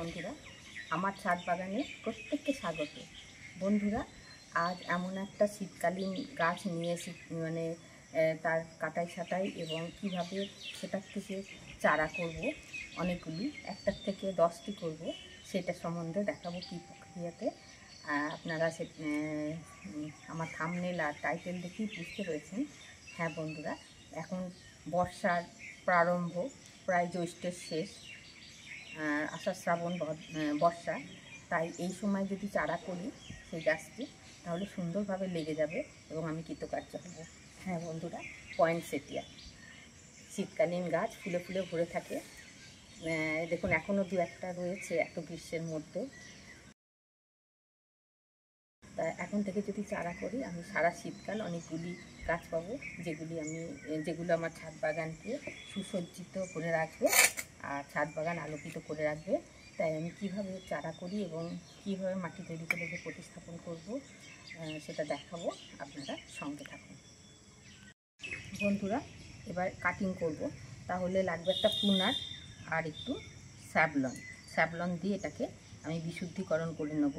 বন্ধুরা, আমার ছাদ বাগানে প্রত্যেককে স্বাগত। বন্ধুরা, আজ এমন একটা শীতকালীন গাছ নিয়ে এসে তার কাটাই ছাটাই এবং কিভাবে সেটার থেকে চারা করব, অনেকগুলি, একটার থেকে 10টি করব, সেটা সম্বন্ধে দেখাবো কী প্রক্রিয়াতে। আপনারা আমার থাম্বনেল আর টাইটেল দেখেই বুঝতে পেরেছেন। হ্যাঁ বন্ধুরা, এখন বর্ষার প্রারম্ভ, প্রায় জ্যৈষ্ঠের শেষ, আষাঢ় শ্রাবণ বর্ষা, তাই এই সময় যদি চারা করি সেই গাছটি, তাহলে সুন্দরভাবে লেগে যাবে এবং আমি কৃতকার্য হব। হ্যাঁ বন্ধুরা, পয়েন্টসেটিয়া শীতকালীন গাছ, ফুলে ফুলে ভরে থাকে। দেখুন এখনও দু একটা রয়েছে এত গ্রীষ্মের মধ্যে। তা এখন থেকে যদি চারা করি, আমি সারা শীতকাল অনেকগুলি গাছ পাবো, যেগুলো আমার ছাদ বাগানকে সুসজ্জিত করে রাখবে আর ছাদ বাগান আলোকিত করে রাখবে। তাই আমি কিভাবে চারা করি এবং কিভাবে মাটি তৈরি করে প্রতিস্থাপন করব, সেটা দেখাবো। আপনারা সঙ্গে থাকুন। বন্ধুরা, এবার কাটিং করব। তাহলে লাগবে একটা পুনার আর একটু স্যাভলন দিয়ে এটাকে আমি বিশুদ্ধিকরণ করে নেব,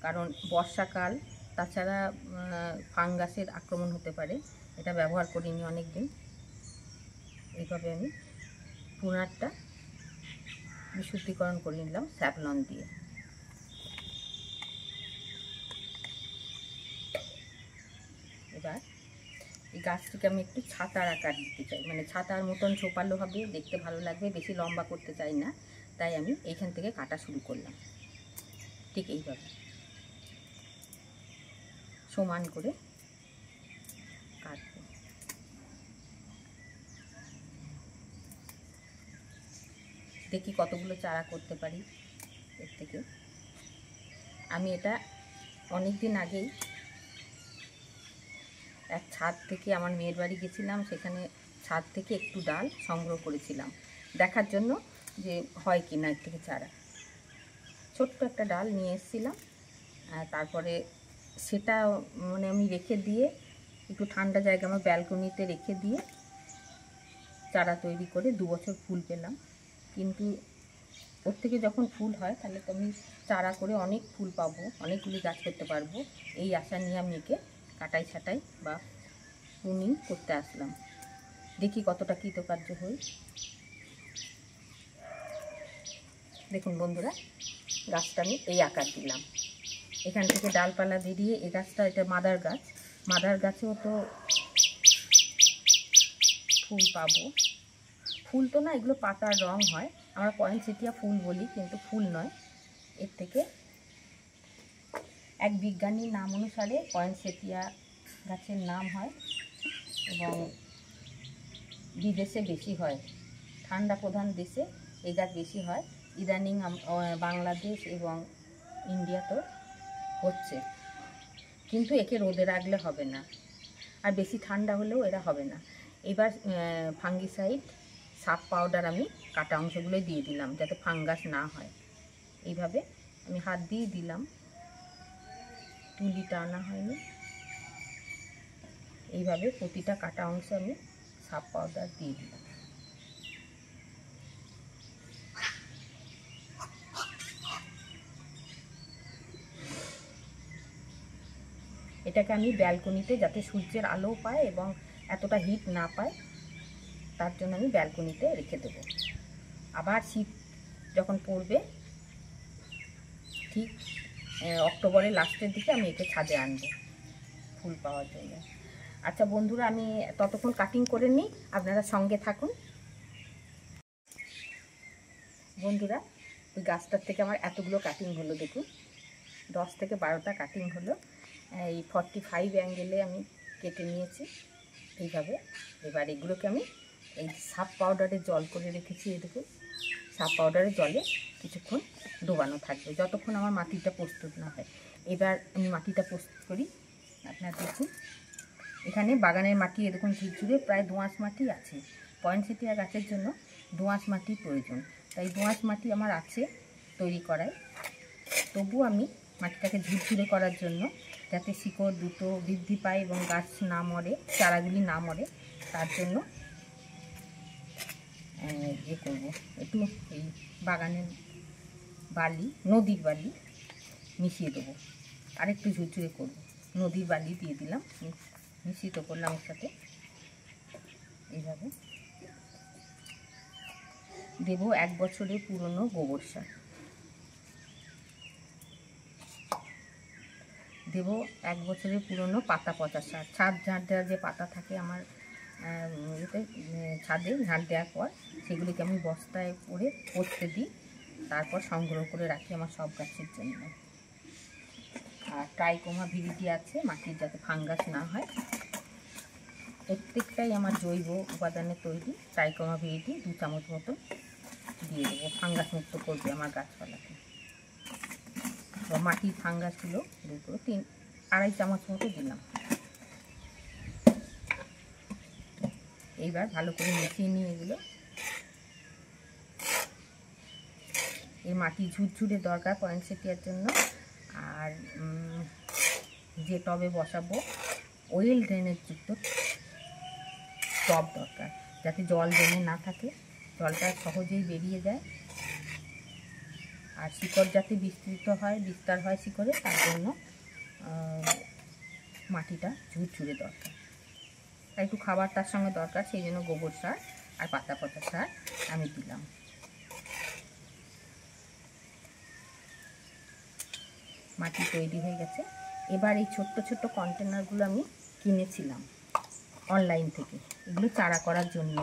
কারণ বর্ষাকাল, তাছাড়া ফাঙ্গাসের আক্রমণ হতে পারে। এটা ব্যবহার করিনি অনেক দিন। এইভাবে আমি পুনারটা বিশুদ্ধিকরণ করে নিলাম স্যাভলন দিয়ে। এবার এই গাছটিকে আমি একটু ছাতার আকার দিতে চাই, ছাতার মতন ছোপালো হবে, দেখতে ভালো লাগবে, বেশি লম্বা করতে চাই না। তাই আমি এইখান থেকে কাটা শুরু করলাম। ঠিক এইভাবে সমান করে কাটবো। দেখি কতগুলো চারা করতে পারি এর থেকে। আমি এটা অনেক দিন আগেই এক ছাদ থেকে, আমার মেয়ের বাড়ি গেছিলাম, সেখানে ছাদ থেকে একটু ডাল সংগ্রহ করেছিলাম দেখার জন্য যে হয় কি না এর থেকে চারা। ছোট্ট একটা ডাল নিয়ে এসেছিলাম। তারপরে সেটা আমি রেখে দিয়ে, একটু ঠান্ডা জায়গা আমার ব্যালকনিতে রেখে দিয়ে চারা তৈরি করে 2 বছর ফুল পেলাম। কিন্তু ওর থেকে যখন ফুল হয়, তাহলে তো আমি চারা করে অনেক ফুল পাবো, অনেকগুলি গাছ করতে পারবো, এই আশা নিয়ে আমি একে কাটাই ছাটাই বা প্রুনিং করতে আসলাম। দেখি কতটা কৃতকার্য হই। দেখুন বন্ধুরা, গাছটা আমি এই আকার দিলাম। এখান থেকে ডালপালা বেরিয়ে এই গাছটা, এটা মাদার গাছেও তো ফুল পাবো। ফুল তো না, এগুলো পাতার রং হয়, আমরা পয়েন্টসেটিয়া ফুল বলি, কিন্তু ফুল নয়। এর থেকে এক বিজ্ঞানীর নাম অনুসারে পয়েন্টসেটিয়া গাছের নাম হয় এবং বিদেশে বেশি হয়, ঠান্ডা প্রধান দেশে এই গাছ বেশি হয়। ইদানিং বাংলাদেশ এবং ইন্ডিয়াতেও হচ্ছে, কিন্তু একে রোদে রাখলে হবে না, আর বেশি ঠান্ডা হলেও এরা হবে না। এবার ফাঙ্গিসাইড, সাপ পাউডার আমি কাটা অংশগুলোই দিয়ে দিলাম, যাতে ফাঙ্গাস না হয়। এইভাবে আমি হাত দিয়ে দিলাম, তুলি টানা হয়নি। এইভাবে প্রতিটা কাটা অংশে আমি সাপ পাউডার দিয়ে দিলাম। এটাকে আমি ব্যালকনিতে, যাতে সূর্যের আলো পায় এবং এতটা হিট না পায়, তার জন্য আমি ব্যালকনিতে রেখে দেবো। আবার শীত যখন পড়বে, ঠিক অক্টোবরের লাস্টের দিকে আমি একে ছাদে আনবো ফুল পাওয়ার জন্য। আচ্ছা বন্ধুরা, আমি ততক্ষণ কাটিং করে নিই, আপনারা সঙ্গে থাকুন। বন্ধুরা, ওই গাছটার থেকে আমার এতগুলো কাটিং হলো, দেখুন 10 থেকে 12টা কাটিং হলো। এই 45 অ্যাঙ্গেলে আমি কেটে নিয়েছি এইভাবে। এবার এগুলোকে আমি এই সাপ পাউডারে জল করে রেখেছি, এই দেখুন সাপ পাউডারের জলে কিছুক্ষণ ডোবানো থাকবে, যতক্ষণ আমার মাটিটা প্রস্তুত না হয়। এবার আমি মাটিটা প্রস্তুত করি। আপনারা দেখুন, এখানে বাগানের মাটি এরকম ঝুরঝুরে প্রায় দোআঁশ মাটি আছে। পয়েন্টসেটিয়া গাছের জন্য দোআঁশ মাটির প্রয়োজন, তাই দোআঁশ মাটি আমার আছে তৈরি করায়। তবু আমি মাটিটাকে ঝুরঝুরে করার জন্য, যাতে শিকড় দ্রুত বৃদ্ধি পায় এবং গাছ না মরে, চারাগুলি না মরে, তার জন্য করব একটু এই বাগানের বালি, নদীর বালি মিশিয়ে দেবো, আর একটু ঝুরঝুরে করবো। নদীর বালি দিয়ে দিলাম, মিশ্রিত করলাম এর সাথে। এইভাবে দেব 1 বছরের পুরনো গোবর সার, দেব 1 বছরের পুরনো পাতা পচা সার। ছাদ ঝাড় দেওয়ার যে পাতা থাকে আমার এতে, ছাদে ঝাড় দেওয়ার পর সেগুলিকে আমি বস্তায় করে পচতে দিই, তারপর সংগ্রহ করে রাখি আমার সব গাছের জন্য। আর ট্রাইকোমা ভিরিডি আছে, মাটির যাতে ফাঙ্গাস না হয়। প্রত্যেকটাই আমার জৈব উপাদানে তৈরি। ট্রাইকোমা ভিরিডি 2 চামচ মতো দিয়ে দেবো, ফাঙ্গাস মুক্ত করবে আমার গাছপালাকে। মাটির ফাঙ্গাসগুলো 2-2.5 চামচ মতো দিলাম। এইবার ভালো করে মিশিয়ে নিয়ে এগুলো, এই মাটি ঝুরঝুরে দরকার পয়েন্টসেটিয়ার জন্য। আর যে টবে বসাবো ওয়েল ড্রেনেজ যুক্ত টব দরকার, যাতে জল জমে না থাকে, জলটা সহজেই বেরিয়ে যায়। আর শিকড় যাতে বিস্তার হয় শিকড়ে, তার জন্য মাটিটা ঝুরঝুরে দরকার। আর একটু খাবার তার সঙ্গে দরকার, সেই জন্য গোবর সার আর পাতা পচা সার আমি দিলাম। মাটি তৈরি হয়ে গেছে। এবার এই ছোট্ট ছোট্ট কন্টেনারগুলো আমি কিনেছিলাম অনলাইন থেকে, এগুলো চারা করার জন্য।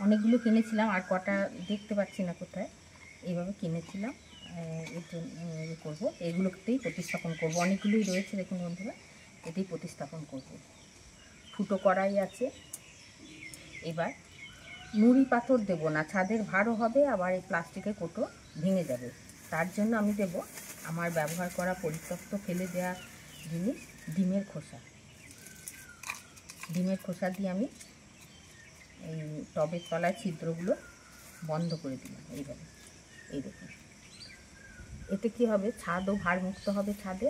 অনেকগুলো কিনেছিলাম, আর কটা দেখতে পাচ্ছি না কোথায়। এইভাবে কিনেছিলাম, এর জন্য করবো, এগুলোতেই প্রতিস্থাপন করব। অনেকগুলোই রয়েছে দেখুন বন্ধুরা, এতেই প্রতিস্থাপন করব। ফুটো কড়াই আছে। এবার নুড়ি পাথর দেবো না, ছাদের ভারও হবে, আবার এই প্লাস্টিকের কোটো ভেঙে যাবে। তার জন্য আমি দেব আমার ব্যবহার করা পরিত্যক্ত ফেলে দেওয়া জিনিস, ডিমের খোসা। ডিমের খোসা দিয়ে আমি এই টবের তলায় ছিদ্রগুলো বন্ধ করে দিলাম এইভাবে। এই দেখুন, এতে কি হবে, ছাদও ভারমুক্ত হবে ছাদে।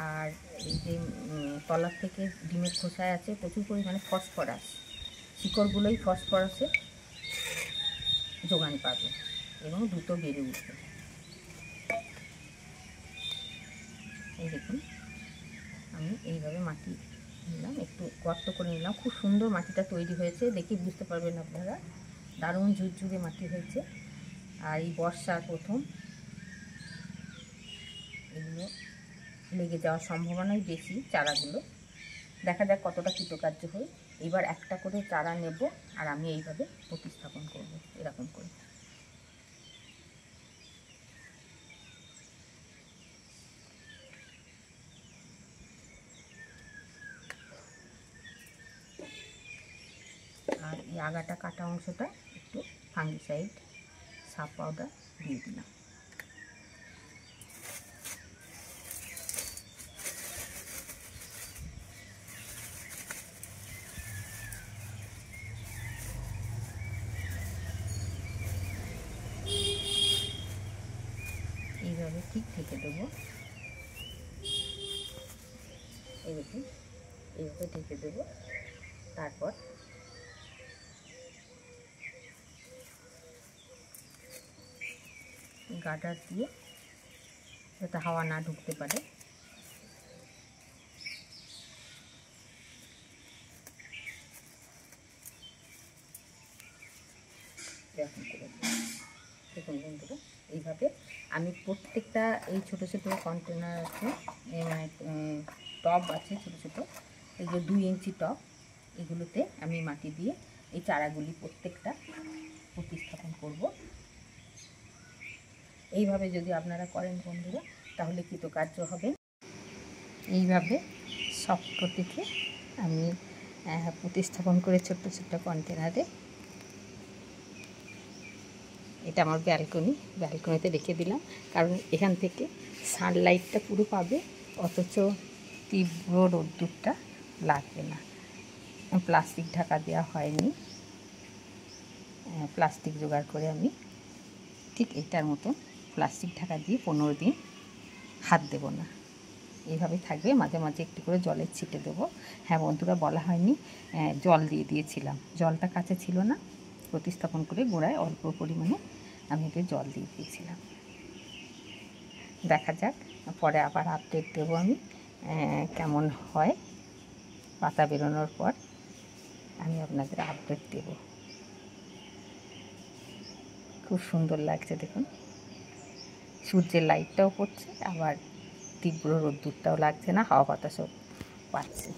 আর এই যে তলার থেকে ডিমের খোসায় আছে প্রচুর পরিমাণে ফসফরাস, শিকড়গুলোই ফসফরাসের যোগান পাবে এবং দ্রুত বেড়ে উঠবে। এই দেখুন, আমি এইভাবে মাটি নিলাম, একটু গর্ত করে নিলাম। খুব সুন্দর মাটিটা তৈরি হয়েছে, দেখে বুঝতে পারবেন আপনারা, দারুণ ঝুরঝুরে মাটি হয়েছে। আর এই বর্ষার প্রথম, এগুলো লেগে যাওয়ার সম্ভাবনাই বেশি চারাগুলো। দেখা যাক কতটা কৃতকার্য হয়। এবার একটা করে চারা নেব, আর আমি এইভাবে প্রতিস্থাপন করব এরকম করে। আর এই আগাটা কাটা অংশটা একটু ফাঙ্গিসাইড সাপ পাউডার দিয়ে দিলাম। এইভাবে ঠিক ঢেকে দেবো। এই দেখুন, এইভাবে ঢেকে দেবো। তারপর গার্ডার দিয়ে, যাতে হাওয়া না ঢুকতে পারে, এরকম করে দেখুন বন্ধুরা। এইভাবে আমি প্রত্যেকটা এই ছোটো ছোটো কন্টেনার আছে, মানে টব আছে ছোটো ছোটো, এই যে 2 ইঞ্চি টব, এগুলোতে আমি মাটি দিয়ে এই চারাগুলি প্রত্যেকটা প্রতিস্থাপন করব। এইভাবে যদি আপনারা করেন বন্ধুরা, তাহলে কৃতকার্য হবে। এইভাবে শক্ত থেকে আমি প্রতিস্থাপন করে ছোট্ট ছোট্ট কন্টেনারে। এটা আমার ব্যালকনিতে রেখে দিলাম, কারণ এখান থেকে সানলাইটটা পুরো পাবে, অথচ তীব্র রোদ্দুরটা লাগবে না। প্লাস্টিক ঢাকা দেওয়া হয়নি, প্লাস্টিক জোগাড় করে আমি ঠিক এটার মতো প্লাস্টিক ঢাকা দিয়ে 15 দিন হাত দেব না। এইভাবে থাকবে, মাঝে মাঝে একটু করে জলের ছিটে দেবো। হ্যাঁ বন্ধুরা, বলা হয়নি, জল দিয়ে দিয়েছিলাম, জলটা কাছে ছিল না, প্রতিস্থাপন করে গোড়ায় অল্প পরিমাণে আমি এতে জল দিয়ে দিয়েছিলাম। দেখা যাক, পরে আবার আপডেট দেবো আমি কেমন হয়। পাতা বেরোনোর পর আমি আপনাদের আপডেট দেব। খুব সুন্দর লাগছে দেখুন, সূর্যের লাইটটাও পড়ছে, আবার তীব্র রোদ্দুরটাও লাগছে না, হাওয়া বাতাসও পাচ্ছে।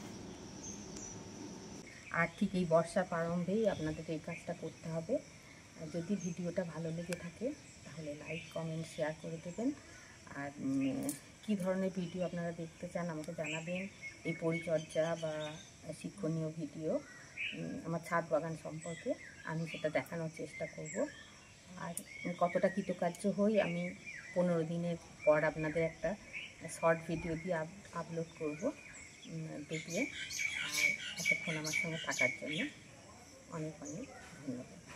আর ঠিক এই বর্ষা প্রারম্ভেই আপনাদের এই কাজটা করতে হবে। যদি ভিডিওটা ভালো লেগে থাকে তাহলে লাইক, কমেন্ট, শেয়ার করে দেবেন। আর কী ধরনের ভিডিও আপনারা দেখতে চান আমাকে জানাবেন। এই পরিচর্যা বা শিক্ষণীয় ভিডিও আমার ছাদ বাগান সম্পর্কে আমি সেটা দেখানোর চেষ্টা করব। আর কতটা কৃতকার্য হই আমি 15 দিনের পর আপনাদের একটা শর্ট ভিডিও দিয়ে আপলোড করব, দেখলে। আর এতক্ষণ আমার সঙ্গে থাকার জন্য অনেক অনেক ধন্যবাদ।